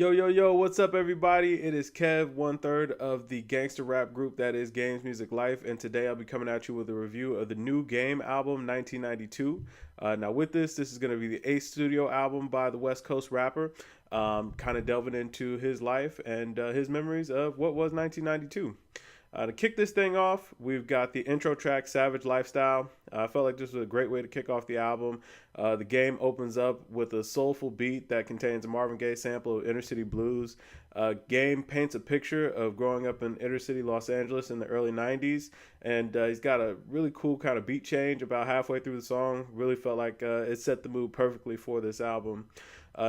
Yo, what's up, everybody? It is Kev, one third of the gangster rap group that is Games Music Life, and today I'll be coming at you with a review of the new Game album, 1992. Now, with this is going to be the eighth studio album by the West Coast rapper, kind of delving into his life and his memories of what was 1992. To kick this thing off, we've got the intro track Savage Lifestyle. I felt like this was a great way to kick off the album. The game opens up with a soulful beat that contains a Marvin Gaye sample of Inner City Blues. Game paints a picture of growing up in inner city Los Angeles in the early 90s, and he's got a really cool kind of beat change about halfway through the song. Really felt like it set the mood perfectly for this album.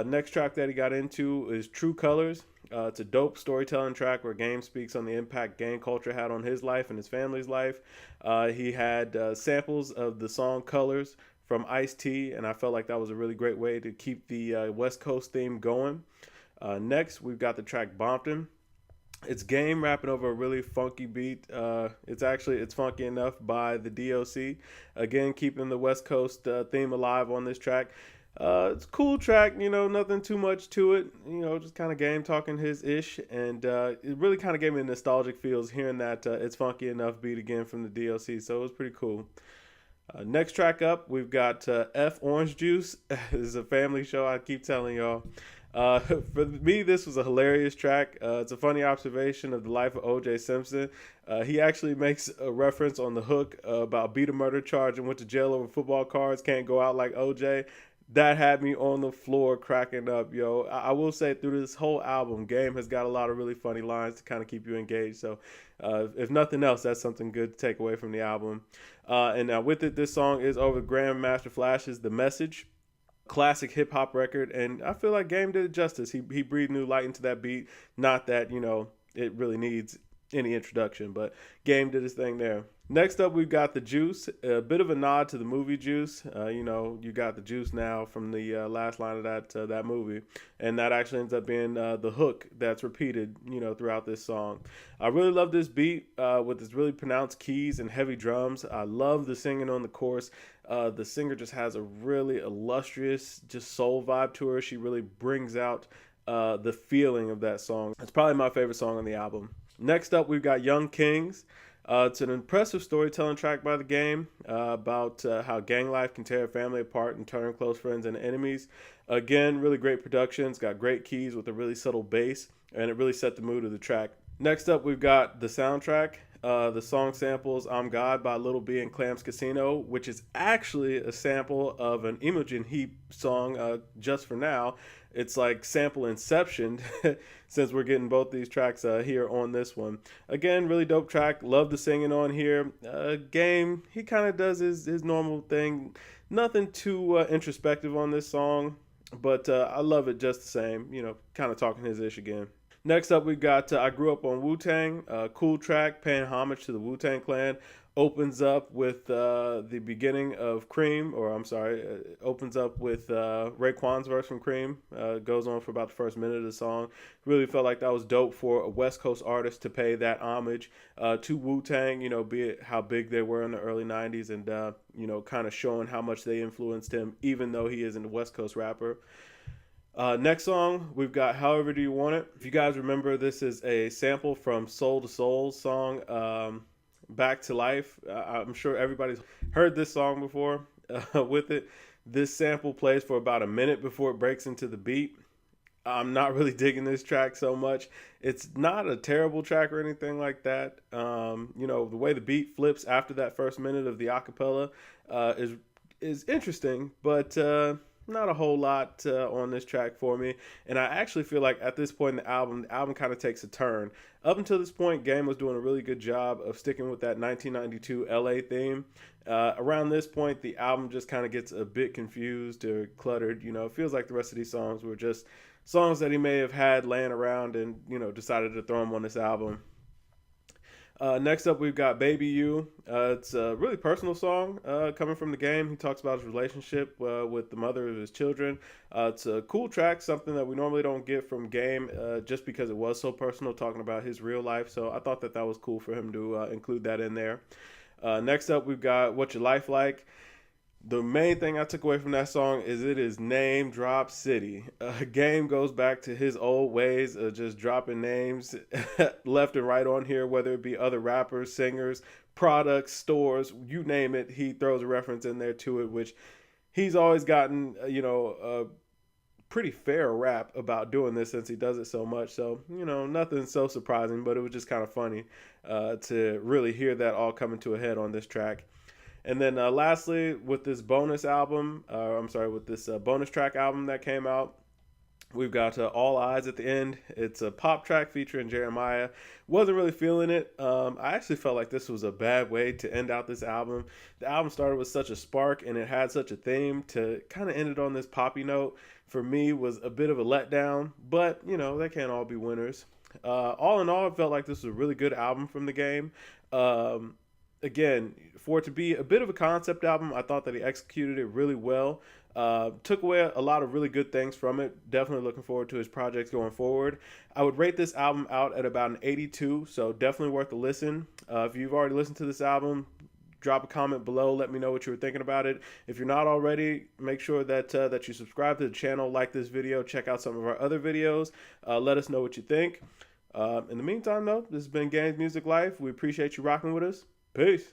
Next track that he got into is True Colors. It's a dope storytelling track where Game speaks on the impact gang culture had on his life and his family's life. He had samples of the song Colors from Ice-T, and I felt like that was a really great way to keep the West Coast theme going. Next, we've got the track Bompton. It's Game rapping over a really funky beat. It's funky enough by the DOC. Again, keeping the West Coast theme alive on this track. It's a cool track, nothing too much to it, just kind of Game talking his ish, and it really kind of gave me nostalgic feels hearing that It's Funky Enough beat again from the DOC, so it was pretty cool. Next track up, we've got F Orange Juice. This is a family show, I keep telling y'all. For me, this was a hilarious track. It's a funny observation of the life of O.J. Simpson. He actually makes a reference on the hook about beat a murder charge and went to jail over football cards, can't go out like O.J. That had me on the floor cracking up, yo. I will say through this whole album, Game has got a lot of really funny lines to kind of keep you engaged. So if nothing else, that's something good to take away from the album. And now with it, this song is over Grandmaster Flash's The Message. Classic hip hop record, and I feel like Game did it justice. He breathed new light into that beat. Not that, it really needs any introduction, but Game did his thing there. Next up, we've got The Juice, a bit of a nod to the movie Juice. You got the juice now from the last line of that movie, and that actually ends up being the hook that's repeated, throughout this song. I really love this beat with its really pronounced keys and heavy drums. I love the singing on the chorus. The singer just has a really illustrious, just soul vibe to her. She really brings out the feeling of that song. It's probably my favorite song on the album. Next up, we've got Young Kings. It's an impressive storytelling track by the Game about how gang life can tear a family apart and turn close friends into enemies. Again, really great production. It's got great keys with a really subtle bass, and it really set the mood of the track. Next up, we've got the soundtrack. The song samples I'm God by Lil B and Clams Casino, which is actually a sample of an Imogen Heap song, Just For Now. It's like sample inception since we're getting both these tracks here on this one. Again, really dope track. Love the singing on here. Game, he kind of does his normal thing. Nothing too introspective on this song, but I love it just the same. Kind of talking his ish again. Next up, we got I Grew Up on Wu-Tang, cool track paying homage to the Wu-Tang Clan. Opens up with the beginning of Cream, opens up with Raekwon's verse from Cream. Goes on for about the first minute of the song. Really felt like that was dope for a West Coast artist to pay that homage to Wu-Tang, be it how big they were in the early 90s and, kind of showing how much they influenced him, even though he isn't a West Coast rapper. Next song, we've got However Do You Want It. If you guys remember, this is a sample from Soul to Soul's song, Back to Life. I'm sure everybody's heard this song before. With it, this sample plays for about a minute before it breaks into the beat. I'm not really digging this track so much. It's not a terrible track or anything like that. The way the beat flips after that first minute of the acapella is interesting, but not a whole lot on this track for me. And I actually feel like at this point in the album kind of takes a turn. Up until this point, Game was doing a really good job of sticking with that 1992 LA theme. Around this point, the album just kind of gets a bit confused or cluttered. It feels like the rest of these songs were just songs that he may have had laying around and, decided to throw them on this album. Next up, we've got Baby You. It's a really personal song coming from the Game. He talks about his relationship with the mother of his children. It's a cool track, something that we normally don't get from Game just because it was so personal, talking about his real life. So I thought that was cool for him to include that in there. Next up, we've got What Your Life Like. The main thing I took away from that song is it is name drop city. Game goes back to his old ways of just dropping names left and right on here, whether it be other rappers, singers, products, stores, you name it. He throws a reference in there to it, which he's always gotten, a pretty fair rap about doing this since he does it so much. So, nothing so surprising, but it was just kind of funny to really hear that all coming to a head on this track. And then lastly, with this bonus album, with this bonus track album that came out, we've got All Eyes at the end. It's a pop track featuring Jeremiah. Wasn't really feeling it. I actually felt like this was a bad way to end out this album. The album started with such a spark and it had such a theme. To kind of end it on this poppy note, for me, was a bit of a letdown. But, they can't all be winners. All in all, it felt like this was a really good album from the game. Again, for it to be a bit of a concept album, I thought that he executed it really well. Took away a lot of really good things from it. Definitely looking forward to his projects going forward. I would rate this album out at about an 82, so definitely worth a listen. If you've already listened to this album, drop a comment below. Let me know what you were thinking about it. If you're not already, make sure that you subscribe to the channel, like this video, check out some of our other videos. Let us know what you think. In the meantime, though, this has been Games Music Life. We appreciate you rocking with us. Peace.